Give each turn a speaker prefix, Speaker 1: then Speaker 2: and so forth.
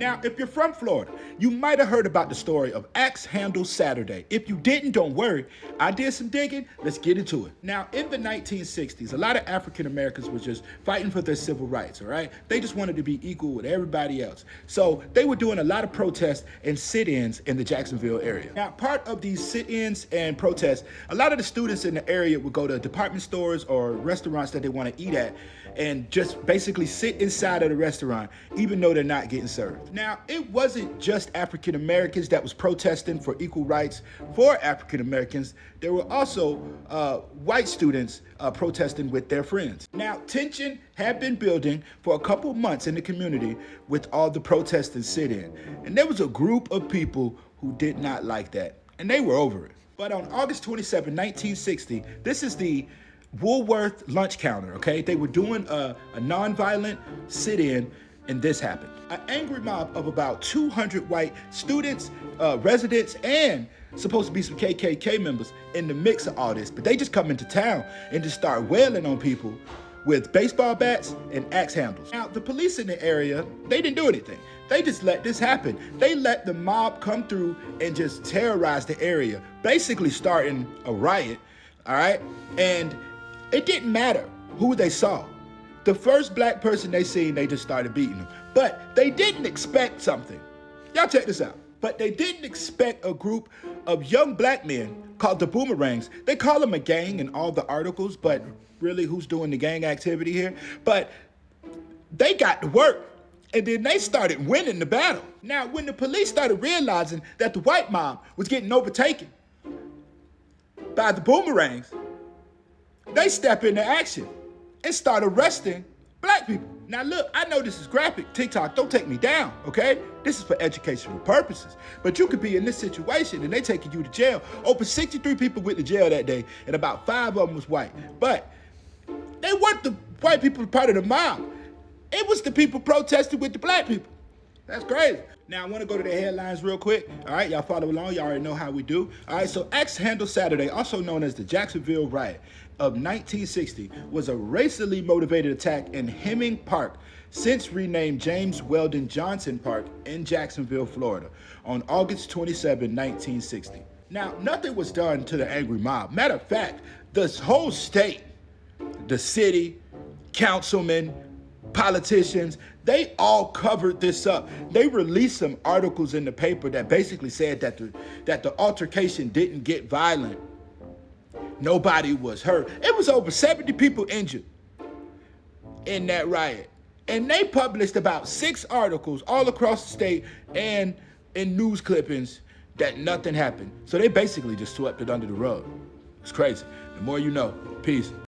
Speaker 1: Now, if you're from Florida, you might have heard about the story of Axe Handle Saturday. If you didn't, don't worry. I did some digging. Let's get into it. Now, in the 1960s, a lot of African Americans were just fighting for their civil rights, all right? They just wanted to be equal with everybody else. So they were doing a lot of protests and sit-ins in the Jacksonville area. Now, part of these sit-ins and protests, a lot of the students in the area would go to department stores or restaurants that they want to eat at and just basically sit inside of the restaurant, even though they're not getting served. Now, it wasn't just African Americans that was protesting for equal rights for African Americans. There were also white students protesting with their friends. Now, tension had been building for a couple months in the community with all the protests and sit-in. And there was a group of people who did not like that, and they were over it. But on August 27, 1960, this is the Woolworth lunch counter, okay? They were doing a nonviolent sit-in, and this happened. An angry mob of about 200 white students, residents, and supposed to be some KKK members in the mix of all this, but they just come into town and just start wailing on people with baseball bats and axe handles. Now, the police in the area, they didn't do anything. They just let this happen. They let the mob come through and just terrorize the area, basically starting a riot, all right? And it didn't matter who they saw. The first black person they seen, they just started beating them. But they didn't expect something. Y'all check this out. But they didn't expect a group of young black men called the Boomerangs. They call them a gang in all the articles, but really, who's doing the gang activity here? But they got to work, and then they started winning the battle. Now, when the police started realizing that the white mob was getting overtaken by the Boomerangs, they step into action and start arresting black people. Now look, I know this is graphic. TikTok, don't take me down, okay? This is for educational purposes. But you could be in this situation and they taking you to jail. Over 63 people went to jail that day, and about 5 of them was white. But they weren't the white people part of the mob. It was the people protesting with the black people. That's crazy. Now, I want to go to the headlines real quick. All right, y'all follow along. Y'all already know how we do. All right, so Axe Handle Saturday, also known as the Jacksonville Riot of 1960, was a racially motivated attack in Hemming Park, since renamed James Weldon Johnson Park in Jacksonville, Florida, on August 27, 1960. Now, nothing was done to the angry mob. Matter of fact, this whole state, the city, councilmen, politicians, they all covered this up. They released some articles in the paper that basically said that the altercation didn't get violent. Nobody was hurt. It was over 70 people injured in that riot. And they published about 6 articles all across the state and in news clippings that nothing happened. So they basically just swept it under the rug. It's crazy. The more you know. Peace.